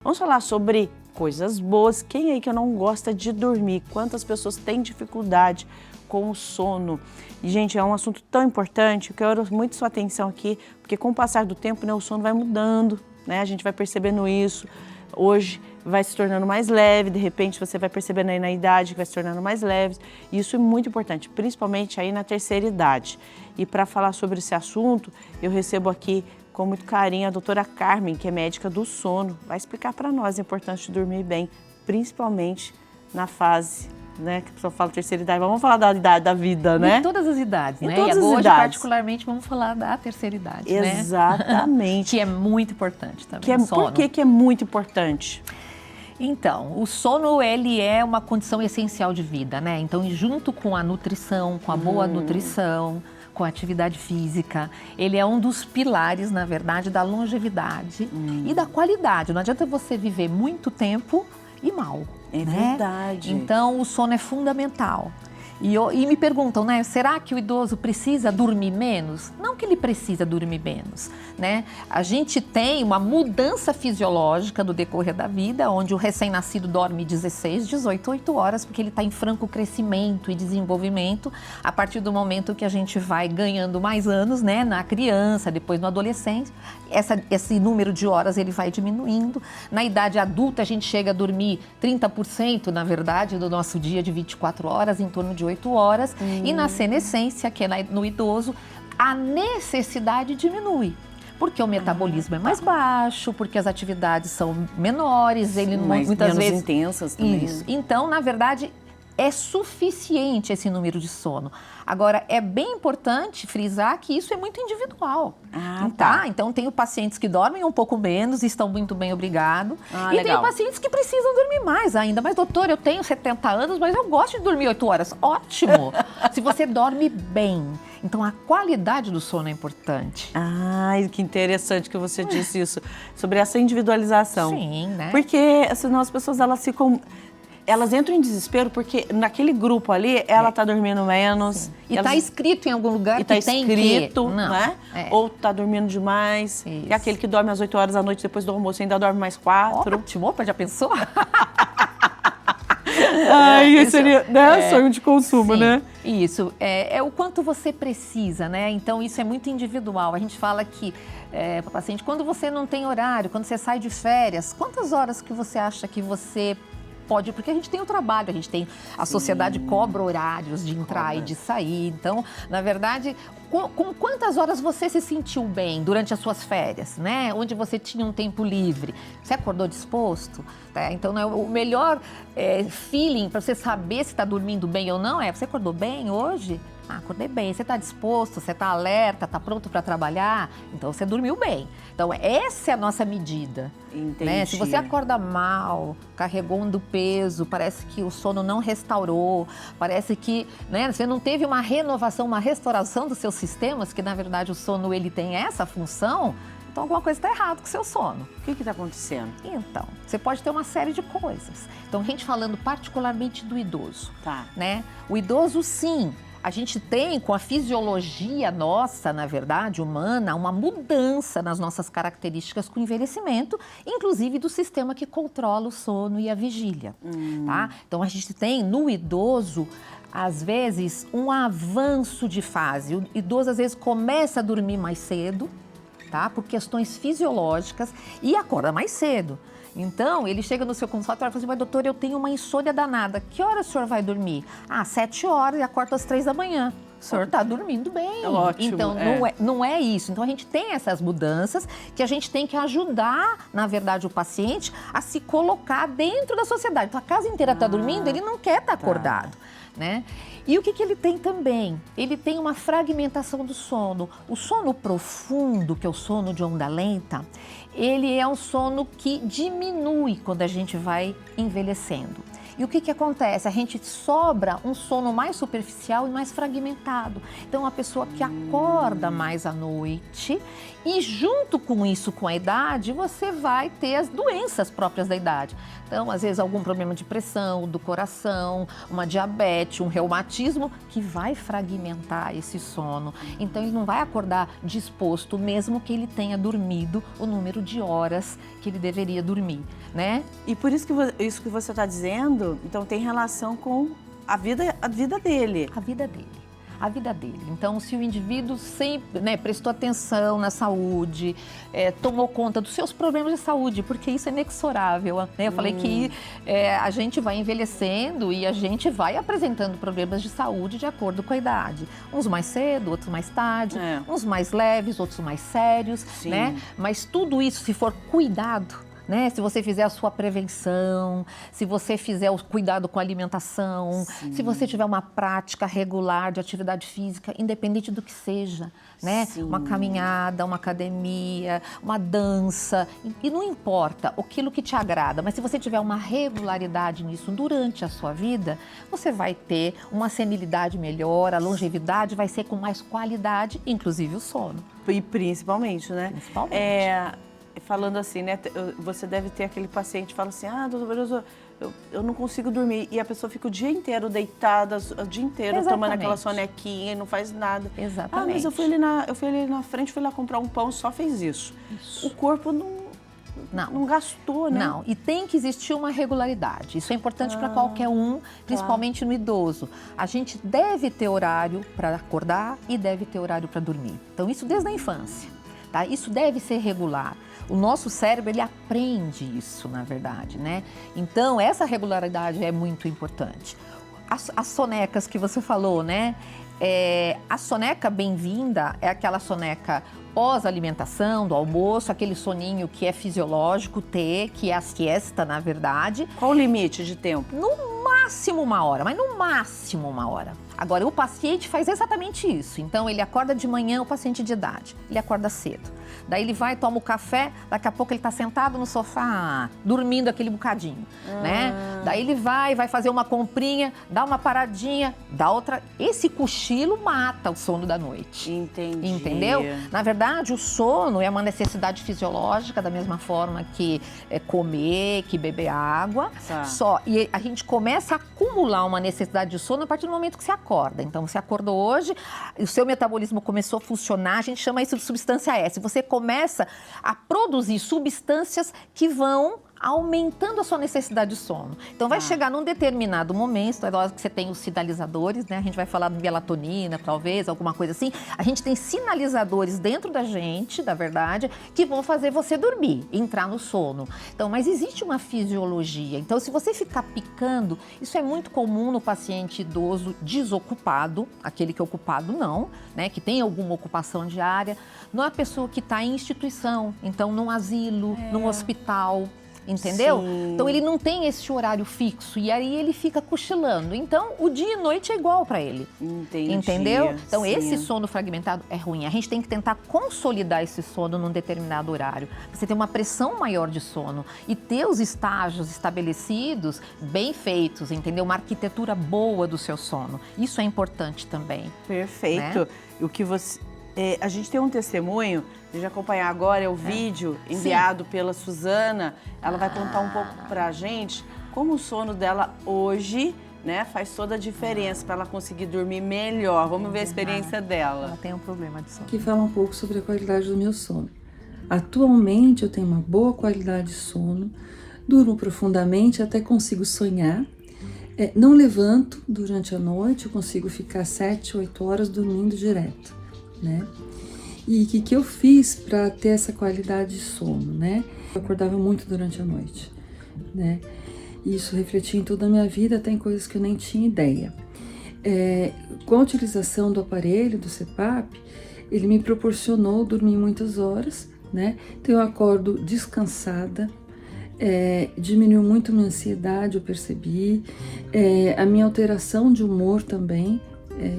Vamos falar sobre coisas boas. Quem aí que não gosta de dormir? Quantas pessoas têm dificuldade com o sono? E, gente, é um assunto tão importante, eu quero muito sua atenção aqui, porque com o passar do tempo, né, o sono vai mudando, né? A gente vai percebendo isso. Hoje vai se tornando mais leve, de repente você vai percebendo aí na idade que vai se tornando mais leve. E isso é muito importante, principalmente aí na terceira idade. E para falar sobre esse assunto, eu recebo aqui com muito carinho a doutora Carmen, que é médica do sono. Vai explicar para nós a importância de dormir bem, principalmente na fase, né, que a pessoa fala terceira idade. Vamos falar da idade da vida, né? De todas as idades, né? Todas e as hoje, idades. particularmente, vamos falar da terceira idade, Exatamente. né? Que é muito importante também, Que é, o sono. por que é muito importante? Então, o sono, ele é uma condição essencial de vida, né? Então, junto com a nutrição, com a boa nutrição, com a atividade física, ele é um dos pilares, na verdade, da longevidade e da qualidade. Não adianta você viver muito tempo e mal, É né? verdade. Então, o sono é fundamental. E me perguntam, né, será que o idoso precisa dormir menos? Não que ele precisa dormir menos, né? A gente tem uma mudança fisiológica no decorrer da vida, onde o recém-nascido dorme 16, 18 horas, porque ele está em franco crescimento e desenvolvimento, a partir do momento que a gente vai ganhando mais anos, né, na criança, depois no adolescente, esse número de horas ele vai diminuindo. Na idade adulta, a gente chega a dormir 30%, na verdade, do nosso dia de 24 horas, em torno de 8 horas. E na senescência, que é no idoso, a necessidade diminui. Porque o metabolismo é mais baixo, porque as atividades são menores, ele muitas vezes intensas também. Isso. Então, na verdade, é suficiente esse número de sono. Agora, é bem importante frisar que isso é muito individual. Tá? Então, tenho pacientes que dormem um pouco menos e estão muito bem, obrigado. E legal. tenho pacientes que precisam dormir mais ainda. Mas, doutor, eu tenho 70 anos, mas eu gosto de dormir 8 horas. Ótimo! Se você dorme bem. Então, a qualidade do sono é importante. Ai, que interessante que você disse isso, sobre essa individualização. Sim, né? Porque senão as pessoas, elas entram em desespero porque naquele grupo ali, ela tá dormindo menos. Sim. E tá escrito em algum lugar que tá tem escrito, que... Não, né? Ou tá dormindo demais. Isso. E aquele que dorme às 8 horas da noite depois do almoço ainda dorme mais 4. Ótimo, opa, já pensou? Ai, esse seria, né, sonho de consumo, sim, né? Isso, é o quanto você precisa, né? Então, isso é muito individual. A gente fala que, para o paciente, quando você não tem horário, quando você sai de férias, quantas horas que você acha que você pode? Porque a gente tem o trabalho, a sociedade cobra horários de entrar e de sair. Então, na verdade, com quantas horas você se sentiu bem durante as suas férias, né? Onde você tinha um tempo livre? Você acordou disposto? Tá? Então, né, o melhor feeling para você saber se está dormindo bem ou não você acordou bem hoje? Acordei bem. Você está disposto? Você está alerta? Está pronto para trabalhar? Então, você dormiu bem. Então, essa é a nossa medida. Entendi. Né? Se você acorda mal, carregando peso, parece que o sono não restaurou, parece que, né, você não teve uma renovação, uma restauração dos seus sistemas, que na verdade o sono ele tem essa função, então alguma coisa está errada com o seu sono. O que está acontecendo? Então, você pode ter uma série de coisas. Então, a gente falando particularmente do idoso, né? O idoso, sim, a gente tem, com a fisiologia nossa, na verdade, humana, uma mudança nas nossas características com o envelhecimento, inclusive do sistema que controla o sono e a vigília, tá? Então, a gente tem no idoso, às vezes, um avanço de fase. O idoso, às vezes, começa a dormir mais cedo, tá? Por questões fisiológicas e acorda mais cedo. Então, ele chega no seu consultório e fala assim, mas doutor, eu tenho uma insônia danada. Que hora o senhor vai dormir? 7 horas e acorda às 3 da manhã. O senhor está dormindo bem. Ótimo, então, não é isso. Então, a gente tem essas mudanças que a gente tem que ajudar, na verdade, o paciente a se colocar dentro da sociedade. Então, a casa inteira está dormindo, ele não quer estar acordado, né? E o que ele tem também? Ele tem uma fragmentação do sono. O sono profundo, que é o sono de onda lenta, ele é um sono que diminui quando a gente vai envelhecendo. E o que acontece? A gente sobra um sono mais superficial e mais fragmentado. Então, a pessoa que acorda mais à noite e junto com isso, com a idade, você vai ter as doenças próprias da idade. Então, às vezes, algum problema de pressão, do coração, uma diabetes, um reumatismo, que vai fragmentar esse sono. Então, ele não vai acordar disposto, mesmo que ele tenha dormido o número de horas que ele deveria dormir, né? E por isso que você está dizendo, então tem relação com a vida dele. A vida dele. A vida dele. Então, se o indivíduo sempre, né, prestou atenção na saúde, tomou conta dos seus problemas de saúde, porque isso é inexorável, né? Eu falei que a gente vai envelhecendo e a gente vai apresentando problemas de saúde de acordo com a idade. Uns mais cedo, outros mais tarde, uns mais leves, outros mais sérios, né? Mas tudo isso, se for cuidado, né? Se você fizer a sua prevenção, se você fizer o cuidado com a alimentação, se você tiver uma prática regular de atividade física, independente do que seja, né? Uma caminhada, uma academia, uma dança, e não importa aquilo que te agrada, mas se você tiver uma regularidade nisso durante a sua vida, você vai ter uma senilidade melhor, a longevidade vai ser com mais qualidade, inclusive o sono. E principalmente, né? Principalmente. Falando assim, né? Você deve ter aquele paciente que fala assim, doutor Veloso, eu não consigo dormir. E a pessoa fica o dia inteiro deitada, o dia inteiro tomando aquela sonequinha e não faz nada. Exatamente. Mas eu fui ali na frente, fui lá comprar um pão, só fez isso. O corpo não gastou, né? Não, e tem que existir uma regularidade. Isso é importante para qualquer um, principalmente no idoso. A gente deve ter horário para acordar e deve ter horário para dormir. Então, isso desde a infância, tá? Isso deve ser regular. O nosso cérebro, ele aprende isso, na verdade, né? Então, essa regularidade é muito importante. As sonecas que você falou, né? A soneca bem-vinda é aquela soneca pós-alimentação, do almoço, aquele soninho que é fisiológico ter, que é a siesta, na verdade. Qual o limite de tempo? No máximo 1 hora, mas no máximo 1 hora. Agora, o paciente faz exatamente isso. Então, ele acorda de manhã, o paciente de idade, ele acorda cedo. Daí ele vai, toma o café, daqui a pouco ele está sentado no sofá, dormindo aquele bocadinho, né? Daí ele vai fazer uma comprinha, dá uma paradinha, dá outra. Esse cochilo mata o sono da noite. Entendi. Entendeu? Na verdade, o sono é uma necessidade fisiológica, da mesma forma que comer, que beber água. E a gente começa a acumular uma necessidade de sono a partir do momento que você acorda. Então, você acordou hoje, o seu metabolismo começou a funcionar, a gente chama isso de substância S. Você começa a produzir substâncias que vão aumentando a sua necessidade de sono. Então, vai chegar num determinado momento, é hora que você tem os sinalizadores, né? A gente vai falar de melatonina, talvez, alguma coisa assim. A gente tem sinalizadores dentro da gente, da verdade, que vão fazer você dormir, entrar no sono. Então, mas existe uma fisiologia. Então, se você ficar picando, isso é muito comum no paciente idoso desocupado, aquele que é ocupado não, né? Que tem alguma ocupação diária. Não é a pessoa que está em instituição, então num asilo, num hospital. Entendeu? Então ele não tem esse horário fixo e aí ele fica cochilando. Então o dia e noite é igual para ele. Entendi. Entendeu? Então esse sono fragmentado é ruim. A gente tem que tentar consolidar esse sono num determinado horário. Você tem uma pressão maior de sono e ter os estágios estabelecidos, bem feitos, entendeu? Uma arquitetura boa do seu sono. Isso é importante também. Perfeito. Né? O que você... a gente tem um testemunho, de acompanhar agora, é o vídeo enviado pela Suzana. Ela vai contar um pouco pra gente como o sono dela hoje, né, faz toda a diferença para ela conseguir dormir melhor. Vamos ver a experiência dela. Ela tem um problema de sono. Aqui fala um pouco sobre a qualidade do meu sono. Atualmente eu tenho uma boa qualidade de sono, durmo profundamente, até consigo sonhar. Não levanto durante a noite, eu consigo ficar 7, 8 horas dormindo direto, né? E o que eu fiz para ter essa qualidade de sono, né? Eu acordava muito durante a noite, né? E isso refletia em toda a minha vida, até em coisas que eu nem tinha ideia. Com a utilização do aparelho, do CPAP, ele me proporcionou dormir muitas horas, né? Então eu acordo descansada, diminuiu muito minha ansiedade, eu percebi. A minha alteração de humor também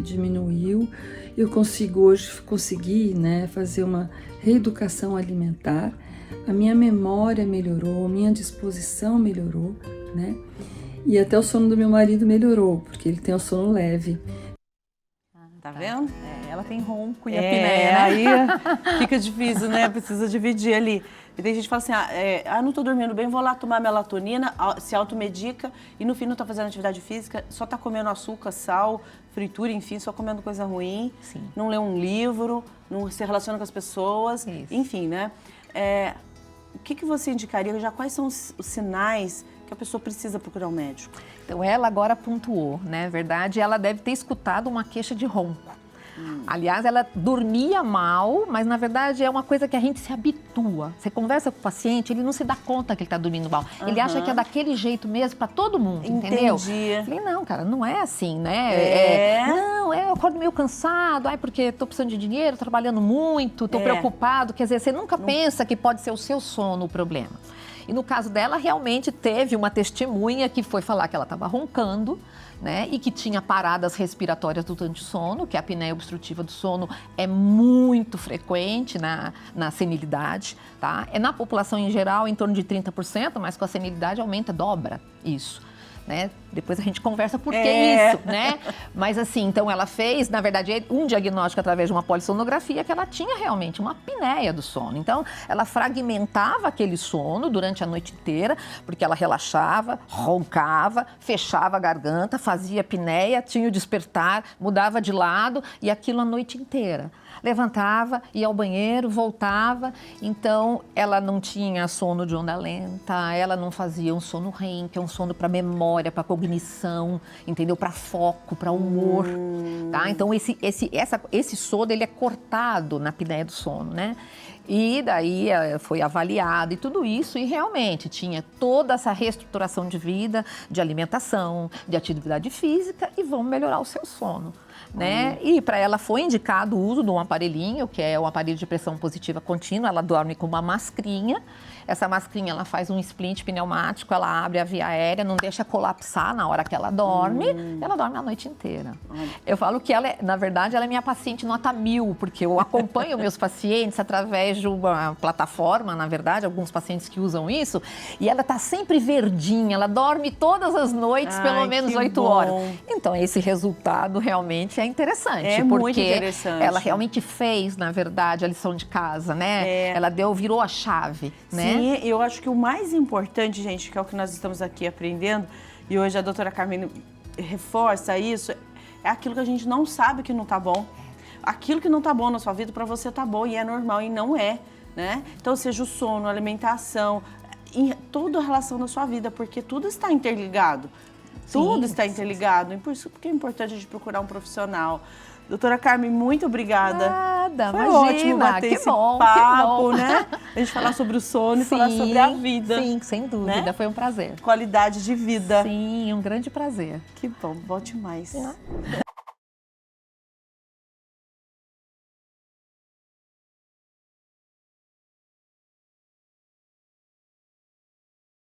diminuiu. Eu consegui, né, fazer uma reeducação alimentar. A minha memória melhorou, a minha disposição melhorou, né? E até o sono do meu marido melhorou, porque ele tem o sono leve. Tá vendo? Ela tem ronco e a apneia, né? Aí fica difícil, né? Precisa dividir ali. E tem gente que fala assim, não tô dormindo bem, vou lá tomar melatonina, se automedica e no fim não tá fazendo atividade física, só tá comendo açúcar, sal, fritura, enfim, só comendo coisa ruim. Sim. Não lê um livro, não se relaciona com as pessoas, Isso. enfim, né? O que você indicaria, já quais são os sinais que a pessoa precisa procurar um médico? Então, ela agora pontuou, né? Na verdade, ela deve ter escutado uma queixa de ronco. Aliás, ela dormia mal, mas na verdade é uma coisa que a gente se habitua. Você conversa com o paciente, ele não se dá conta que ele está dormindo mal. Ele acha que é daquele jeito mesmo para todo mundo, entendeu? Entendi. Falei, não, cara, não é assim, né? Eu acordo meio cansado, porque estou precisando de dinheiro, trabalhando muito, estou preocupado. Quer dizer, você nunca pensa que pode ser o seu sono o problema. E no caso dela, realmente teve uma testemunha que foi falar que ela estava roncando, né? E que tinha paradas respiratórias durante o sono, que a apneia obstrutiva do sono é muito frequente na senilidade, tá? É na população em geral em torno de 30%, mas com a senilidade aumenta, dobra isso. Né? Depois a gente conversa por que isso, né? Mas assim, então ela fez, na verdade, um diagnóstico através de uma polissonografia que ela tinha realmente uma apneia do sono. Então, ela fragmentava aquele sono durante a noite inteira, porque ela relaxava, roncava, fechava a garganta, fazia apneia, tinha o despertar, mudava de lado e aquilo a noite inteira. Levantava, ia ao banheiro, voltava. Então, ela não tinha sono de onda lenta, ela não fazia um sono REM, que é um sono para memória, para cognição, entendeu? Para foco, para humor, tá? Então, esse sono, ele é cortado na apneia do sono, né? E daí foi avaliado e tudo isso, e realmente tinha toda essa reestruturação de vida, de alimentação, de atividade física, e vão melhorar o seu sono. Né? E para ela foi indicado o uso de um aparelhinho, que é o aparelho de pressão positiva contínua. Ela dorme com uma mascrinha. Essa mascrinha, ela faz um splint pneumático, ela abre a via aérea, não deixa colapsar na hora que ela dorme. Ela dorme a noite inteira. Eu falo que ela, na verdade, ela é minha paciente nota 1000, porque eu acompanho meus pacientes através de uma plataforma, na verdade, alguns pacientes que usam isso, e ela está sempre verdinha, ela dorme todas as noites, pelo menos 8 horas. Então, esse resultado realmente é interessante, porque muito interessante. Ela realmente fez, na verdade, a lição de casa, né? Ela virou a chave, né? Sim, eu acho que o mais importante, gente, que é o que nós estamos aqui aprendendo, e hoje a doutora Carmen reforça isso, é aquilo que a gente não sabe que não tá bom. Aquilo que não tá bom na sua vida, para você tá bom e é normal, e não é, né? Então, seja o sono, a alimentação, em toda a relação da sua vida, porque tudo está interligado. Tudo está interligado, e por isso que é importante a gente procurar um profissional. Doutora Carmen, muito obrigada. Nada, Foi imagina, ótimo bater que esse bom, papo, né? A gente falar sobre o sono e falar sobre a vida. Sim, sem dúvida, né? Foi um prazer. Qualidade de vida. Sim, um grande prazer. Que bom, volte mais.